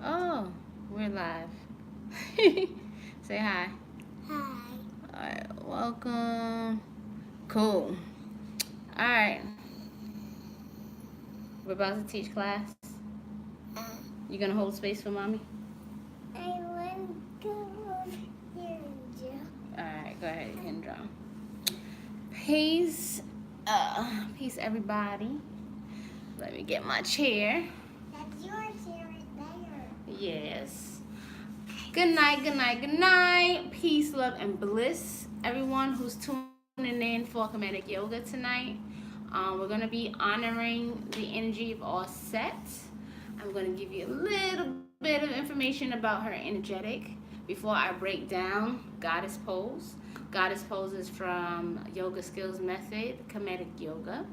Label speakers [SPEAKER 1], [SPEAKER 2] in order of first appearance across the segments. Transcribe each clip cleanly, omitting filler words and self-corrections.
[SPEAKER 1] Oh, we're live. Say hi.
[SPEAKER 2] Hi.
[SPEAKER 1] Alright, welcome. Cool. Alright, we're about to teach class.
[SPEAKER 2] Uh,
[SPEAKER 1] You gonna hold space for mommy?
[SPEAKER 2] I want to hold here, Joe.
[SPEAKER 1] Alright, go ahead, you can draw. Peace. Peace, everybody. Let me get my chair.
[SPEAKER 2] That's your chair right there.
[SPEAKER 1] Yes. Good night, good night, good night. Peace, love, and bliss. Everyone who's tuning in for Kemetic Yoga tonight. We're going to be honoring the energy of Auset. I'm going to give you a little bit of information about her energetic before I break down Goddess Pose. Goddess Pose is from Yoga Skills Method, Kemetic Yoga.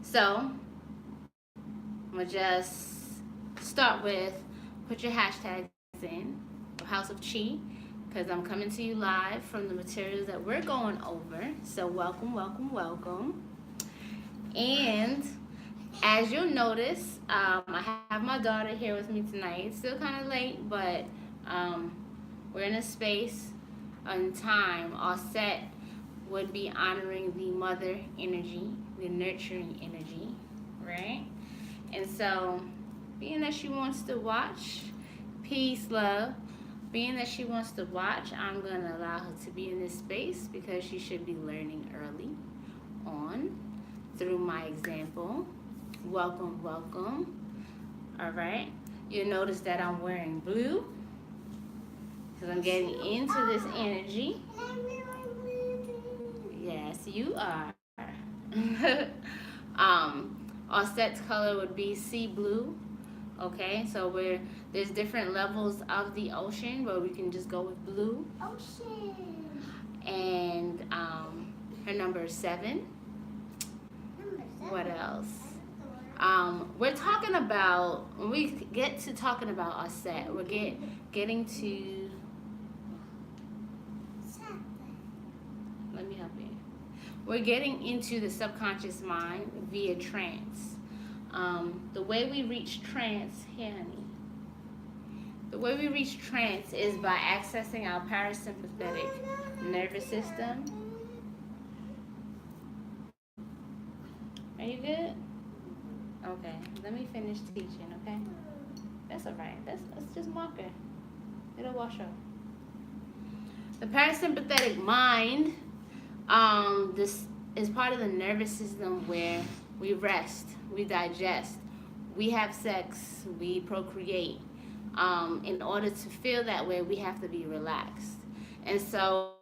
[SPEAKER 1] So, I'm going to just start with, put your hashtags in, House of Chi, because I'm coming to you live from the materials that we're going over. So welcome, welcome, welcome. And as you'll notice, I have my daughter here with me tonight. It's still kind of late, but we're in a space and time. Auset would be honoring the mother energy, the nurturing energy, right? And so, being that she wants to watch, peace, love. Being that she wants to watch, I'm going to allow her to be in this space because she should be learning early on through my example. Welcome, welcome. All right. You'll notice that I'm wearing blue because I'm getting into this energy. Yes, you are. Auset's color would be sea blue. Okay, so there's different levels of the ocean, but we can just go with blue.
[SPEAKER 2] Ocean.
[SPEAKER 1] And her number is 7.
[SPEAKER 2] Number 7.
[SPEAKER 1] What else? We're talking about, when we get to talking about Auset, we're getting to, let me help you. We're getting into the subconscious mind via trance. The way we reach trance, here, honey. The way we reach trance is by accessing our parasympathetic nervous system. Are you good? Okay, let me finish teaching, okay? That's all right. That's just marker. It'll wash off. The parasympathetic mind, this is part of the nervous system where we rest, we digest, we have sex, we procreate. In order to feel that way, we have to be relaxed. And so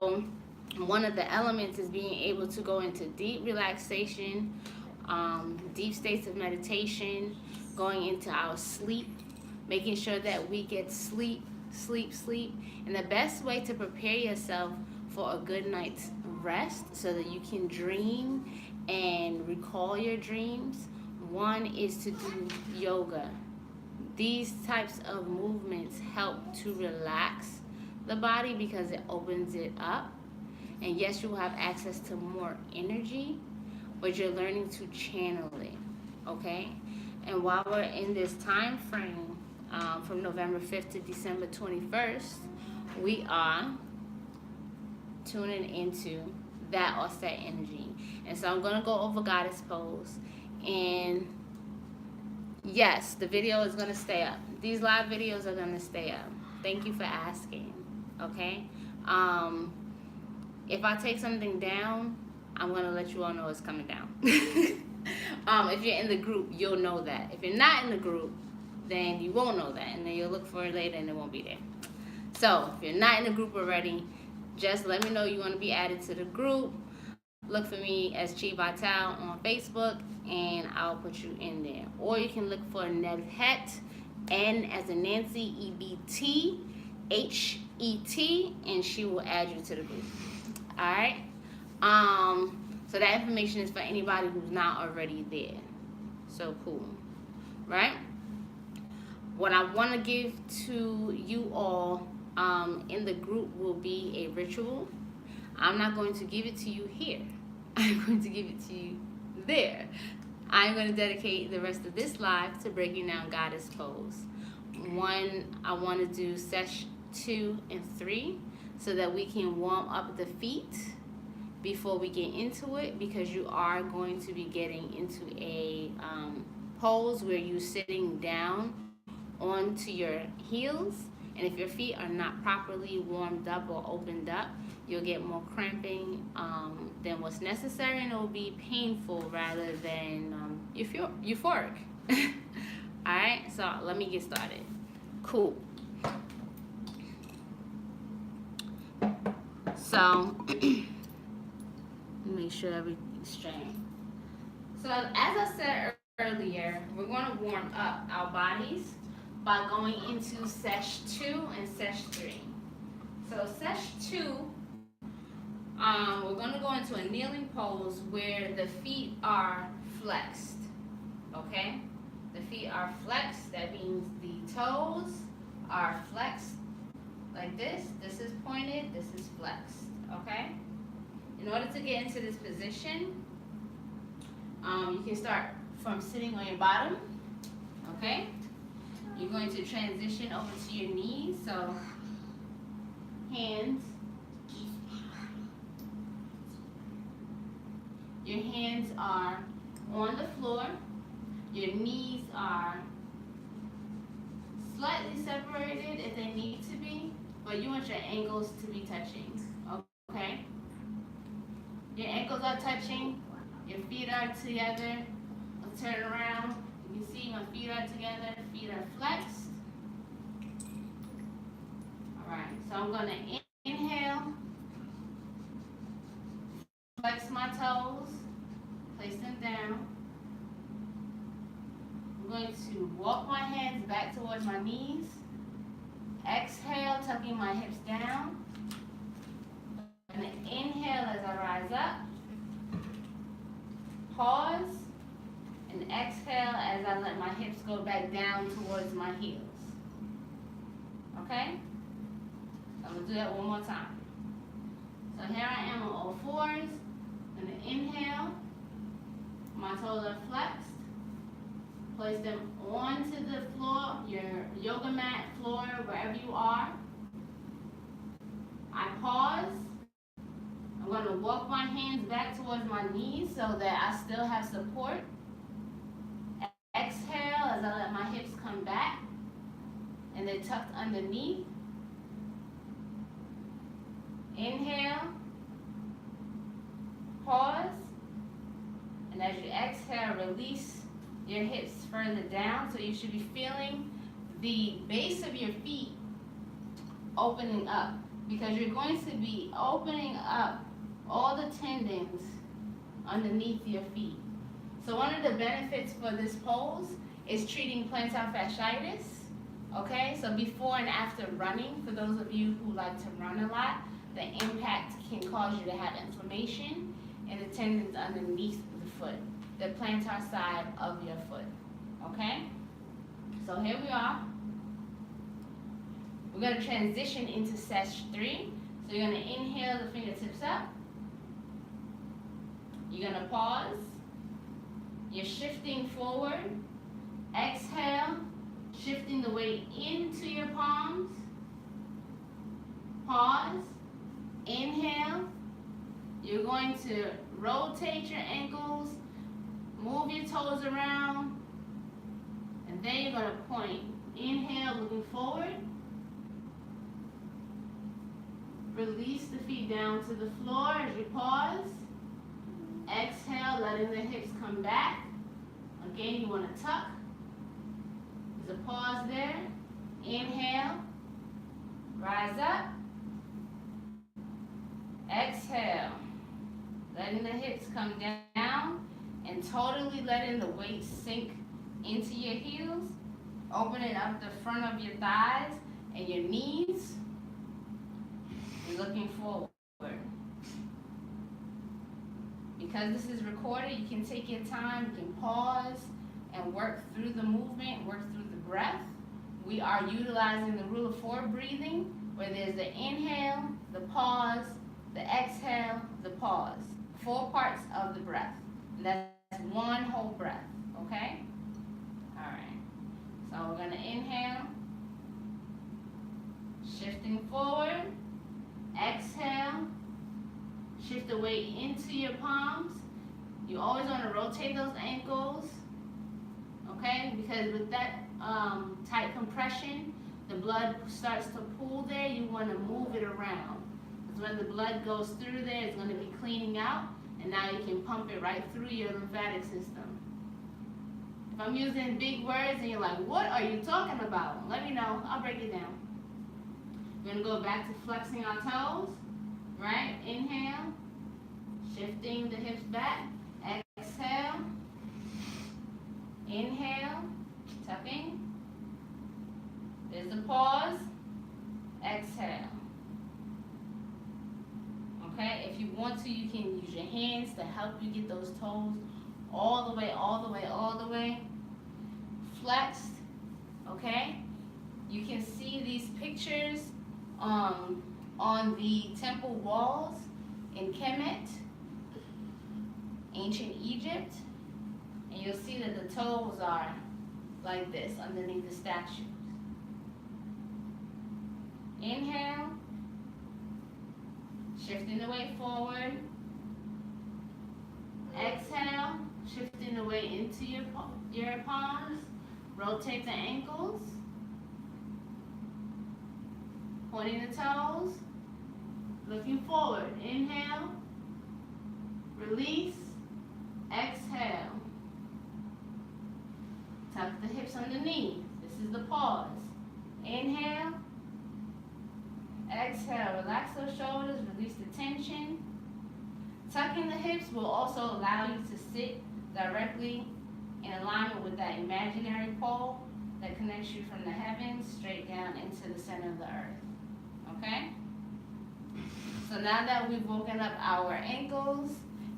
[SPEAKER 1] one of the elements is being able to go into deep relaxation, deep states of meditation, going into our sleep, making sure that we get sleep. And the best way to prepare yourself for a good night's rest so that you can dream and recall your dreams, one is to do yoga. These types of movements help to relax the body because it opens it up. And yes, you will have access to more energy, but you're learning to channel it, okay? And while we're in this time frame, from November 5th to December 21st, we are tuning into that Auset energy. And so I'm going to go over Goddess Pose. And yes, the video is going to stay up. These live videos are going to stay up. Thank you for asking, okay? If I take something down, I'm going to let you all know it's coming down. If you're in the group, you'll know that. If you're not in the group, then you won't know that. And then you'll look for it later and it won't be there. So if you're not in the group already, just let me know you want to be added to the group. Look for me as Chi Vital on Facebook, and I'll put you in there. Or you can look for Nevhet, N as in Nancy, EBT, HET, and she will add you to the group. All right. So that information is for anybody who's not already there. So cool, right? What I want to give to you all in the group will be a ritual. I'm not going to give it to you here. I'm going to give it to you there. I'm going to dedicate the rest of this live to breaking down Goddess Pose. I want to do session 2 and 3 so that we can warm up the feet before we get into it, because you are going to be getting into a pose where you're sitting down onto your heels, and if your feet are not properly warmed up or opened up, you'll get more cramping than what's necessary, and it will be painful rather than euphoric. Alright, so let me get started. Cool. So make sure everything's straight. So as I said earlier, we're going to warm up our bodies by going into sesh 2 and sesh 3. So sesh 2, we're going to go into a kneeling pose where the feet are flexed. Okay? The feet are flexed. That means the toes are flexed like this. This is pointed. This is flexed. Okay? In order to get into this position, you can start from sitting on your bottom. Okay? You're going to transition over to your knees. So, hands. Your hands are on the floor. Your knees are slightly separated if they need to be, but you want your ankles to be touching. Okay? Your ankles are touching. Your feet are together. Let's turn around. You can see my feet are together. Feet are flexed. Alright, so I'm going to inhale. Flex my toes. Place them down. I'm going to walk my hands back towards my knees. Exhale, tucking my hips down. I'm going to inhale as I rise up. Pause. And exhale as I let my hips go back down towards my heels. Okay? I'm going to do that one more time. So here I am on all fours. I'm going to inhale. My toes are flexed. Place them onto the floor, your yoga mat, floor, wherever you are. I pause. I'm going to walk my hands back towards my knees so that I still have support. Exhale as I let my hips come back and they're tucked underneath. Inhale. Pause. And as you exhale, release your hips further down. So you should be feeling the base of your feet opening up, because you're going to be opening up all the tendons underneath your feet. So one of the benefits for this pose is treating plantar fasciitis. Okay, so before and after running, for those of you who like to run a lot, the impact can cause you to have inflammation in the tendons underneath the foot, the plantar side of your foot. Okay? So here we are. We're going to transition into sesh 3. So you're going to inhale the fingertips up. You're going to pause. You're shifting forward. Exhale, shifting the weight into your palms. Pause. Inhale. You're going to rotate your ankles, move your toes around, and then you're going to point. Inhale, looking forward. Release the feet down to the floor as you pause. Exhale, letting the hips come back. Again, you want to tuck. There's a pause there. Inhale. Rise up. Exhale. Letting the hips come down and totally letting the weight sink into your heels. Opening up the front of your thighs and your knees. And looking forward. Because this is recorded, you can take your time, you can pause and work through the movement, work through the breath. We are utilizing the rule of 4 breathing, where there's the inhale, the pause, the exhale, the pause. 4 parts of the breath. And that's one whole breath, okay? All right. So we're going to inhale. Shifting forward. Exhale. Shift the weight into your palms. You always want to rotate those ankles, okay? Because with that tight compression, the blood starts to pool there. You want to move it around. Because when the blood goes through there, it's going to be cleaning out, and now you can pump it right through your lymphatic system. If I'm using big words and you're like, what are you talking about? Let me know. I'll break it down. We're going to go back to flexing our toes, right? Inhale, shifting the hips back. Exhale, inhale, tucking. There's a pause. Exhale. Okay, if you want to, you can use your hands to help you get those toes all the way, all the way, all the way flexed. Okay, you can see these pictures on the temple walls in Kemet, ancient Egypt, and you'll see that the toes are like this underneath the statues. Inhale, shifting the weight forward. Exhale, shifting the weight into your palms. Rotate the ankles, pointing the toes, looking forward. Inhale, release, exhale. Tuck the hips underneath. This is the pause. Inhale, exhale. Relax those shoulders, release the tension. Tucking the hips will also allow you to sit directly in alignment with that imaginary pole that connects you from the heavens straight down into the center of the earth. Okay? So now that we've woken up our ankles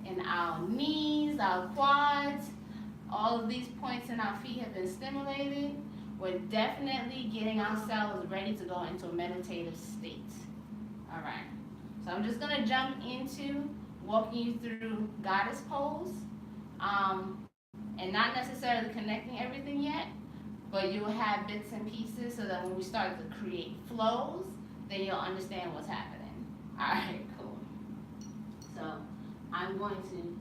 [SPEAKER 1] and our knees, our quads, all of these points in our feet have been stimulated, we're definitely getting ourselves ready to go into a meditative state. All right. So I'm just going to jump into walking you through goddess pose. And not necessarily connecting everything yet, but you'll have bits and pieces so that when we start to create flows, then you'll understand what's happening. All right, cool. So I'm going to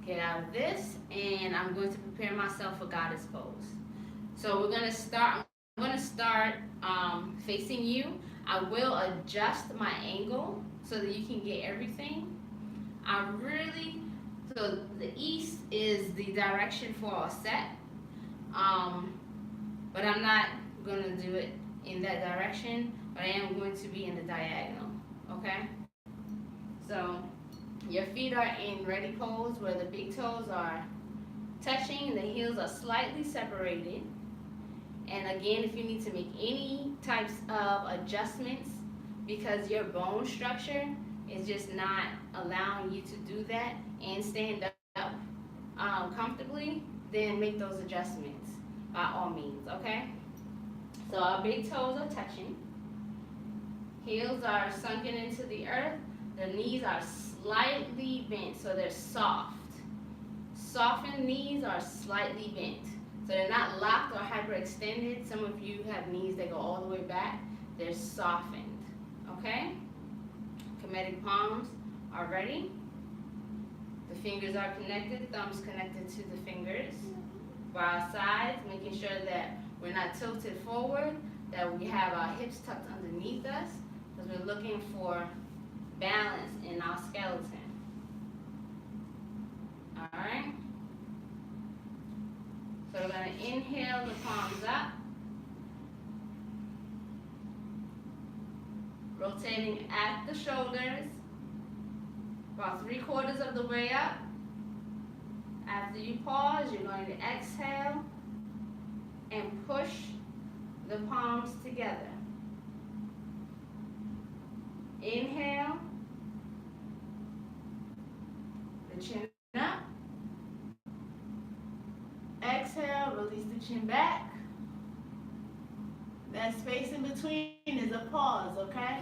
[SPEAKER 1] get out of this, and I'm going to prepare myself for goddess pose. So we're going to start, I'm going to start facing you. I will adjust my angle so that you can get everything. So the east is the direction for Auset, but I'm not going to do it in that direction, but I am going to be in the diagonal, okay? So your feet are in ready pose where the big toes are touching and the heels are slightly separated. And again, if you need to make any types of adjustments because your bone structure is just not allowing you to do that and stand up comfortably, then make those adjustments by all means, okay? So our big toes are touching. Heels are sunken into the earth. The knees are slightly bent, so they're soft. Softened knees are slightly bent. So they're not locked or hyperextended. Some of you have knees that go all the way back. They're softened, okay? Kemetic palms are ready. The fingers are connected, thumbs connected to the fingers. By our sides, making sure that we're not tilted forward, that we have our hips tucked underneath us, because we're looking for balance in our skeleton. All right? So we're going to inhale the palms up. Rotating at the shoulders. About 3/4 of the way up. After you pause, you're going to exhale and push the palms together. Inhale. The chin up. Exhale, release the chin back. That space in between is a pause, okay?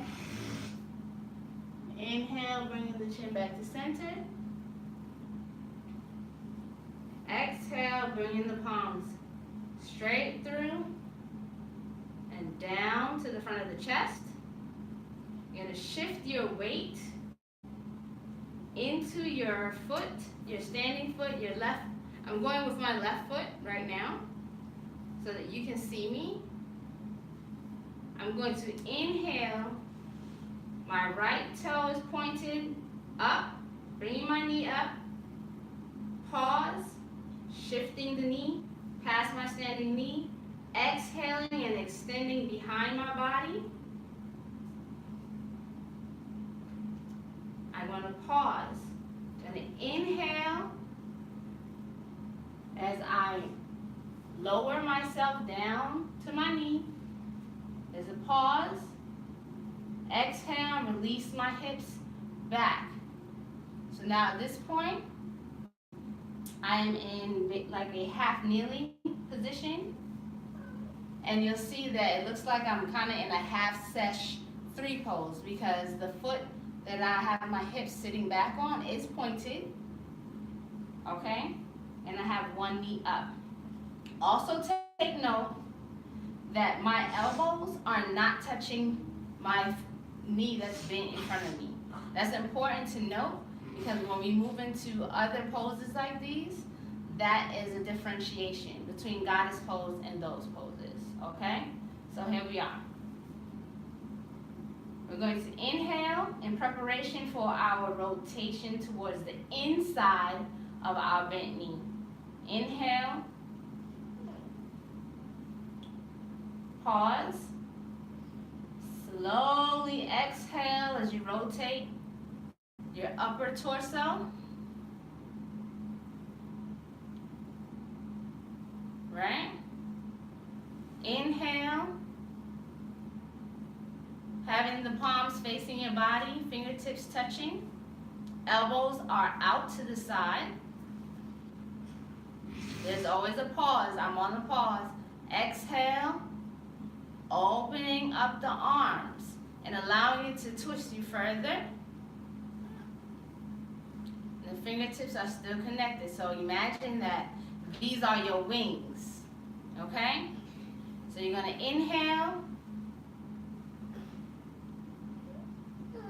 [SPEAKER 1] Inhale, bringing the chin back to center. Exhale, bringing the palms straight through and down to the front of the chest. You're going to shift your weight into your foot, your standing foot, your left. I'm going with my left foot right now so that you can see me. I'm going to inhale. My right toe is pointed up, bringing my knee up. Pause, shifting the knee past my standing knee. Exhaling and extending behind my body. I'm going to pause. I'm going to inhale as I lower myself down to my knee. There's a pause. Exhale, release my hips back. So now at this point, I am in like a half kneeling position. And you'll see that it looks like I'm kind of in a half sesh 3 pose because the foot that I have my hips sitting back on is pointed. Okay? And I have one knee up. Also take note that my elbows are not touching my knee that's bent in front of me. That's important to note because when we move into other poses like these, that is a differentiation between goddess pose and those poses. Okay? So here we are. We're going to inhale in preparation for our rotation towards the inside of our bent knee. Inhale. Pause. Slowly exhale as you rotate your upper torso. Right? Inhale. Having the palms facing your body, fingertips touching. Elbows are out to the side. There's always a pause. I'm on a pause. Exhale. Opening up the arms and allowing it to twist you further. The fingertips are still connected. So imagine that these are your wings. Okay? So you're going to inhale.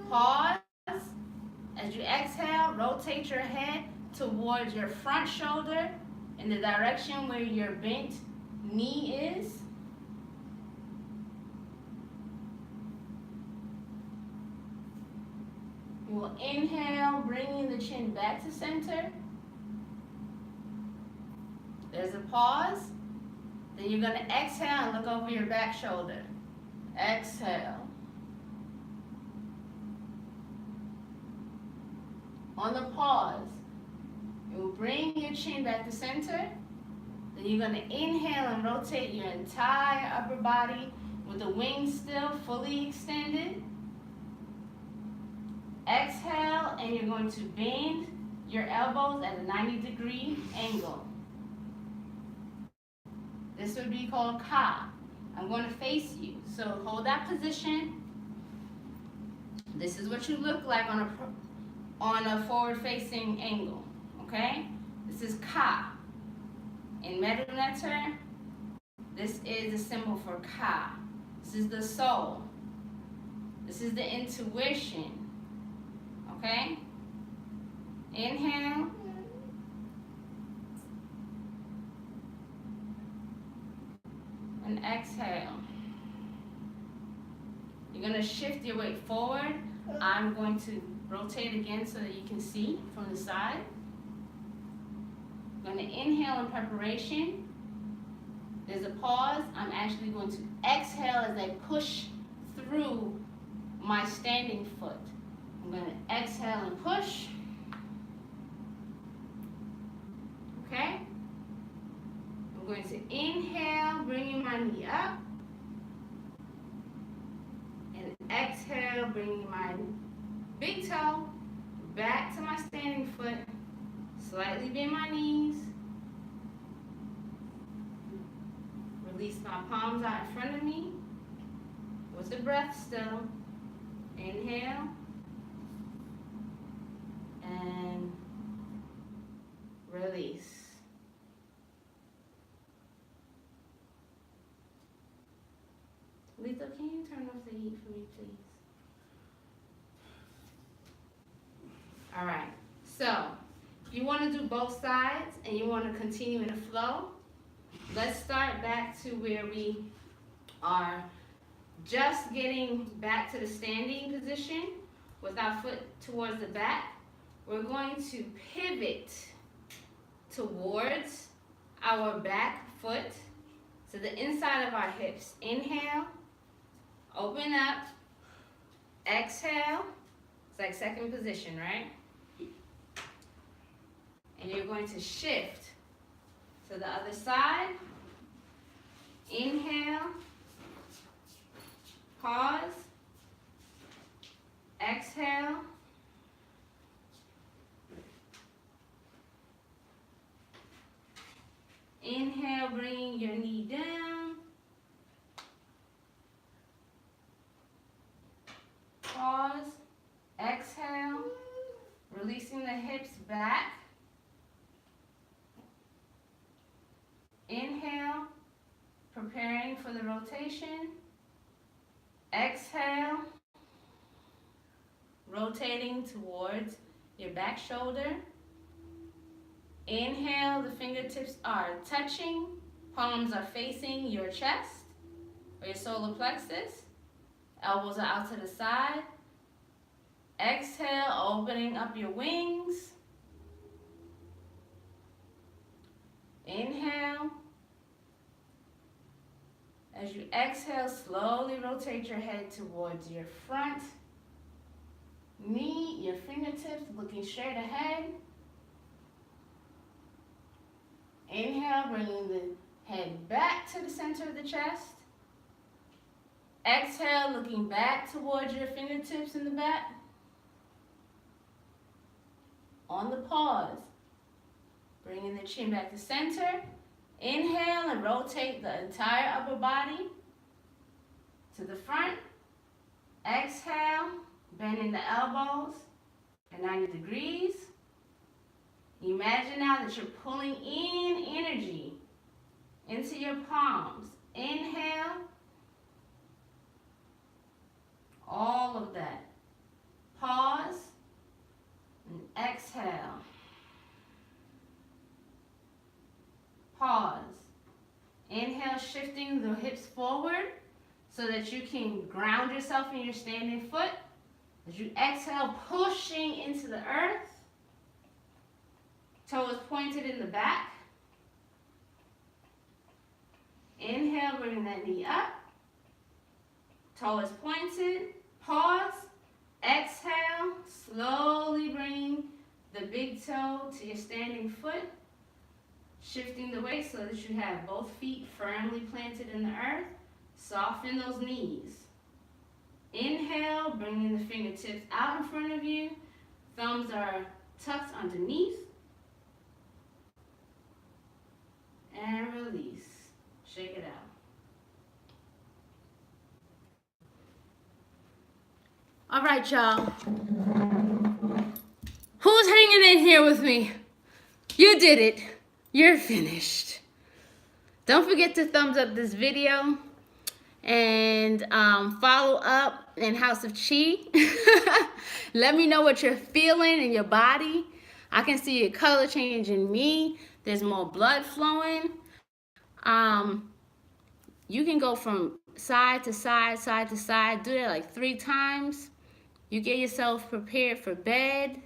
[SPEAKER 1] Pause. As you exhale, rotate your head towards your front shoulder in the direction where your bent knee is. You will inhale, bringing the chin back to center. There's a pause. Then you're going to exhale and look over your back shoulder. Exhale. On the pause, you will bring your chin back to center. Then you're going to inhale and rotate your entire upper body with the wings still fully extended. Exhale, and you're going to bend your elbows at a 90-degree angle. This would be called ka. I'm going to face you. So hold that position. This is what you look like on a forward-facing angle. Okay? This is ka. In Medunetter, this is a symbol for ka. This is the soul. This is the intuition. Okay? Inhale. And exhale. You're going to shift your weight forward. I'm going to rotate again so that you can see from the side. I'm going to inhale in preparation. There's a pause. I'm actually going to exhale as I push through my standing foot. I'm going to exhale and push. Okay? I'm going to inhale, bringing my knee up. And exhale, bringing my big toe back to my standing foot. Slightly bend my knees. Release my palms out in front of me. With the breath still. Inhale. And release. Lisa, can you turn off the heat for me, please? All right. So, if you want to do both sides and you want to continue in a flow, let's start back to where we are just getting back to the standing position with our foot towards the back. We're going to pivot towards our back foot to the inside of our hips. Inhale, open up, exhale. It's like second position, right? And you're going to shift to the other side. Inhale, pause, exhale. Inhale, bringing your knee down. Pause, exhale, releasing the hips back. Inhale, preparing for the rotation. Exhale, rotating towards your back shoulder. Inhale, the fingertips are touching, palms are facing your chest or your solar plexus. Elbows are out to the side. Exhale, opening up your wings. Inhale. As you exhale, slowly rotate your head towards your front knee, your fingertips looking straight ahead. Inhale, bringing the head back to the center of the chest. Exhale, looking back towards your fingertips in the back. On the pause, bringing the chin back to center. Inhale and rotate the entire upper body to the front. Exhale, bending the elbows at 90 degrees. Imagine now that you're pulling in energy into your palms. Inhale, all of that. Pause and exhale. Pause. Inhale, shifting the hips forward so that you can ground yourself in your standing foot. As you exhale, pushing into the earth. Toes pointed in the back. Inhale, bringing that knee up. Toe is pointed. Pause. Exhale, slowly bring the big toe to your standing foot. Shifting the weight so that you have both feet firmly planted in the earth. Soften those knees. Inhale, bringing the fingertips out in front of you. Thumbs are tucked underneath. And release. Shake it out. All right, y'all. Who's hanging in here with me? You did it. You're finished. Don't forget to thumbs up this video and follow up in House of Chi. Let me know what you're feeling in your body. I can see a color change in me. There's more blood flowing. You can go from side to side, side to side. Do that like 3 times. You get yourself prepared for bed.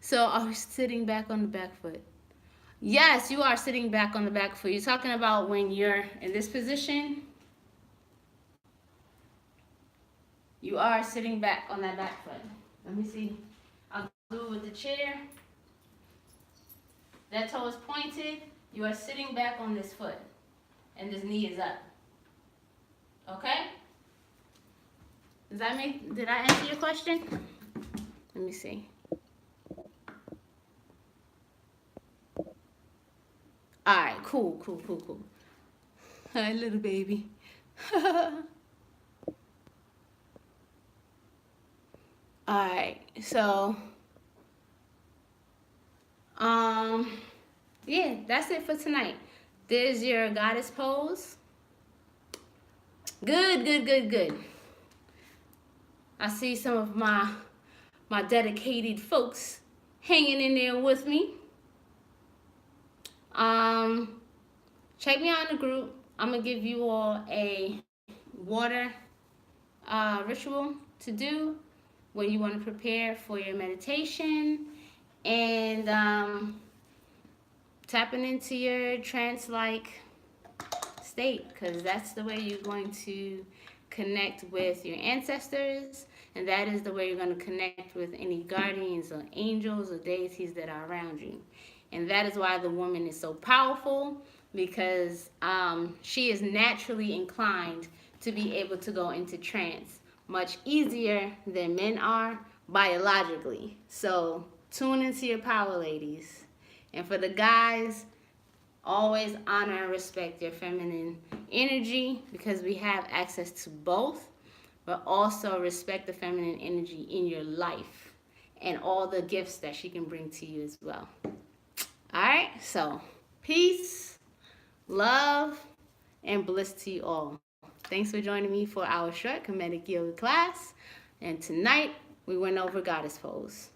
[SPEAKER 1] So are we sitting back on the back foot? Yes, you are sitting back on the back foot. You're talking about when you're in this position. You are sitting back on that back foot. Let me see. I'll do it with the chair. That toe is pointed. You are sitting back on this foot. And this knee is up. Okay? Did I answer your question? Let me see. All right, cool. Hi, little baby. All right, so, yeah, that's it for tonight. There's your goddess pose. Good, good, good, good. I see some of my dedicated folks hanging in there with me. Check me out in the group. I'm gonna give you all a water ritual to do when you want to prepare for your meditation and tapping into your trance-like state, because that's the way you're going to connect with your ancestors, and that is the way you're going to connect with any guardians or angels or deities that are around you. And that is why the woman is so powerful, because she is naturally inclined to be able to go into trance much easier than men are biologically. So tune into your power, ladies. And for the guys, always honor and respect your feminine energy, because we have access to both, but also respect the feminine energy in your life and all the gifts that she can bring to you as well. All right, so peace, love, and bliss to you all. Thanks for joining me for our short Kemetic Yoga class. And tonight, we went over Goddess Pose.